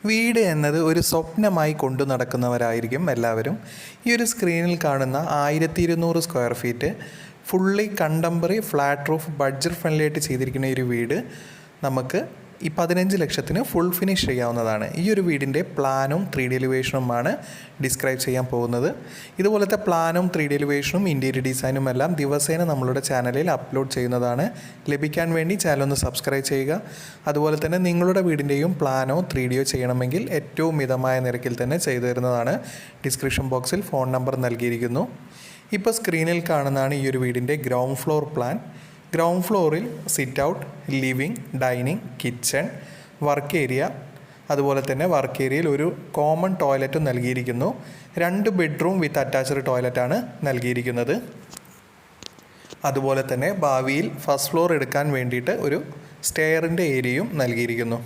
വീട് എന്നത് ഒരു സ്വപ്നമായി കൊണ്ടു നടക്കുന്നവരായിരിക്കും എല്ലാവരും. ഈ ഒരു സ്ക്രീനിൽ കാണുന്ന 1200 square feet fully contemporary flat roof budget friendly ആയിട്ട് ചെയ്തിരിക്കുന്ന ഒരു വീട് നമുക്ക് ഈ 15 ലക്ഷത്തിന് ഫുൾ ഫിനിഷ് ചെയ്യാവുന്നതാണ്. ഈ ഒരു വീടിൻ്റെ പ്ലാനും 3D എലിവേഷനുമാണ് ഡിസ്ക്രൈബ് ചെയ്യാൻ പോകുന്നത്. ഇതുപോലത്തെ പ്ലാനും 3D എലിവേഷനും ഇൻറ്റീരിയർ ഡിസൈനും എല്ലാം ദിവസേന നമ്മളുടെ ചാനലിൽ അപ്ലോഡ് ചെയ്യുന്നതാണ്. ലഭിക്കാൻ വേണ്ടി ചാനൽ ഒന്ന് സബ്സ്ക്രൈബ് ചെയ്യുക. അതുപോലെ തന്നെ നിങ്ങളുടെ വീടിൻ്റെയും പ്ലാനോ 3Dയോ ചെയ്യണമെങ്കിൽ ഏറ്റവും മിതമായ നിരക്കിൽ തന്നെ ചെയ്തു തരുന്നതാണ്. ഡിസ്ക്രിപ്ഷൻ ബോക്സിൽ ഫോൺ നമ്പർ നൽകിയിരിക്കുന്നു. ഇപ്പോൾ സ്ക്രീനിൽ കാണുന്നതാണ് ഈ ഒരു വീടിൻ്റെ ഗ്രൗണ്ട് ഫ്ലോർ പ്ലാൻ. ഗ്രൗണ്ട് ഫ്ലോറിൽ sit out, living, dining, kitchen, work area, അതുപോലെ തന്നെ വർക്ക് ഏരിയയിൽ ഒരു കോമൺ ടോയ്ലറ്റും നൽകിയിരിക്കുന്നു. 2 ബെഡ്റൂം വിത്ത് അറ്റാച്ച്ഡ് ടോയ്ലറ്റാണ് നൽകിയിരിക്കുന്നത്. അതുപോലെ തന്നെ ഭാവിയിൽ ഫസ്റ്റ് ഫ്ലോർ എടുക്കാൻ വേണ്ടിയിട്ട് ഒരു സ്റ്റെയറിൻ്റെ ഏരിയയും നൽകിയിരിക്കുന്നു.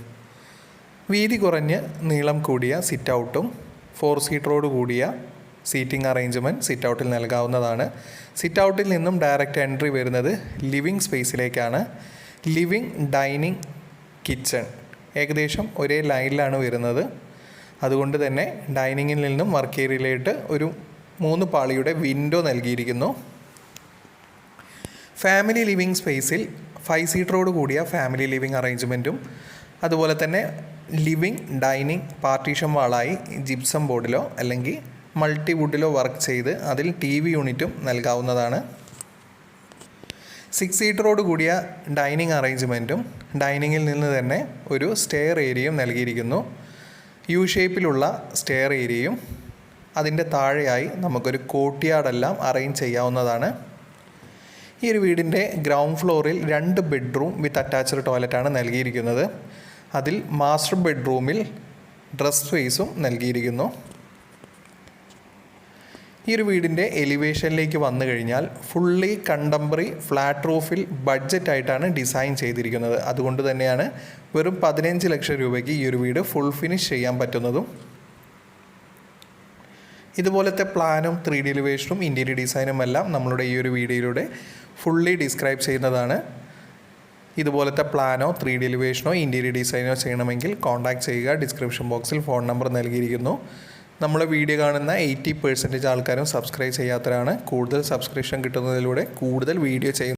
വീതി കുറഞ്ഞ് നീളം കൂടിയ സിറ്റ് ഔട്ടും 4 സീറ്ററോട് കൂടിയ സീറ്റിംഗ് അറേഞ്ച്മെൻറ്റ് സിറ്റ് ഔട്ടിൽ നൽകാവുന്നതാണ്. സിറ്റ് ഔട്ടിൽ നിന്നും ഡയറക്റ്റ് എൻട്രി വരുന്നത് ലിവിങ് സ്പേസിലേക്കാണ്. ലിവിങ്, ഡൈനിങ്, കിച്ചൺ ഏകദേശം ഒരേ ലൈനിലാണ് വരുന്നത്. അതുകൊണ്ട് തന്നെ ഡൈനിങ്ങിൽ നിന്നും വർക്ക് ഏരിയയിലേക്ക് ഒരു 3 പാളിയുടെ വിൻഡോ നൽകിയിരിക്കുന്നു. ഫാമിലി ലിവിങ് സ്പേസിൽ 5 സീറ്ററോട് കൂടിയ ഫാമിലി ലിവിങ് അറേഞ്ച്മെൻറ്റും അതുപോലെ തന്നെ ലിവിങ്, ഡൈനിങ് പാർട്ടീഷൻ വാളായി ജിപ്സം ബോർഡിലോ അല്ലെങ്കിൽ മൾട്ടിവുഡിലോ വർക്ക് ചെയ്ത് അതിൽ TV യൂണിറ്റും നൽകാവുന്നതാണ്. 6 സീറ്ററോട് കൂടിയ ഡൈനിങ് അറേഞ്ച്മെൻറ്റും ഡൈനിങ്ങിൽ നിന്ന് തന്നെ ഒരു സ്റ്റെയർ ഏരിയയും നൽകിയിരിക്കുന്നു. യു ഷേപ്പിലുള്ള സ്റ്റെയർ ഏരിയയും അതിൻ്റെ താഴെയായി നമുക്കൊരു കോർട്ട്യാർഡെല്ലാം അറേഞ്ച് ചെയ്യാവുന്നതാണ്. ഈ ഒരു വീടിൻ്റെ ഗ്രൗണ്ട് ഫ്ലോറിൽ 2 ബെഡ്റൂം വിത്ത് അറ്റാച്ച്ഡ് ടോയ്ലറ്റാണ് നൽകിയിരിക്കുന്നത്. അതിൽ മാസ്റ്റർ ബെഡ്റൂമിൽ ഡ്രസ് സ്പേസും നൽകിയിരിക്കുന്നു. ഈ ഒരു വീടിൻ്റെ എലിവേഷനിലേക്ക് വന്നു കഴിഞ്ഞാൽ ഫുള്ളി കണ്ടംപററി ഫ്ലാറ്റ് റൂഫിൽ ബഡ്ജറ്റായിട്ടാണ് ഡിസൈൻ ചെയ്തിരിക്കുന്നത്. അതുകൊണ്ട് തന്നെയാണ് വെറും 15 ലക്ഷം രൂപയ്ക്ക് ഈ ഒരു വീട് ഫുൾ ഫിനിഷ് ചെയ്യാൻ പറ്റുന്നതും. ഇതുപോലത്തെ പ്ലാനും 3D എലിവേഷനും ഇൻറ്റീരിയർ ഡിസൈനും എല്ലാം നമ്മളുടെ ഈ ഒരു വീഡിയോയിലൂടെ ഫുള്ളി ഡിസ്ക്രൈബ് ചെയ്യുന്നതാണ്. ഇതുപോലത്തെ പ്ലാനോ 3D എലിവേഷനോ ഇൻറ്റീരിയർ ഡിസൈനോ ചെയ്യണമെങ്കിൽ കോൺടാക്ട് ചെയ്യുക. ഡിസ്ക്രിപ്ഷൻ ബോക്സിൽ ഫോൺ നമ്പർ നൽകിയിരിക്കുന്നു. നമ്മളെ വീഡിയോ കാണുന്ന 80% ആൾക്കാരും സബ്സ്ക്രൈബ് ചെയ്യാത്തവരാണ്. കൂടുതൽ സബ്സ്ക്രിപ്ഷൻ കിട്ടുന്നതിലൂടെ കൂടുതൽ വീഡിയോ ചെയ്യുന്നു.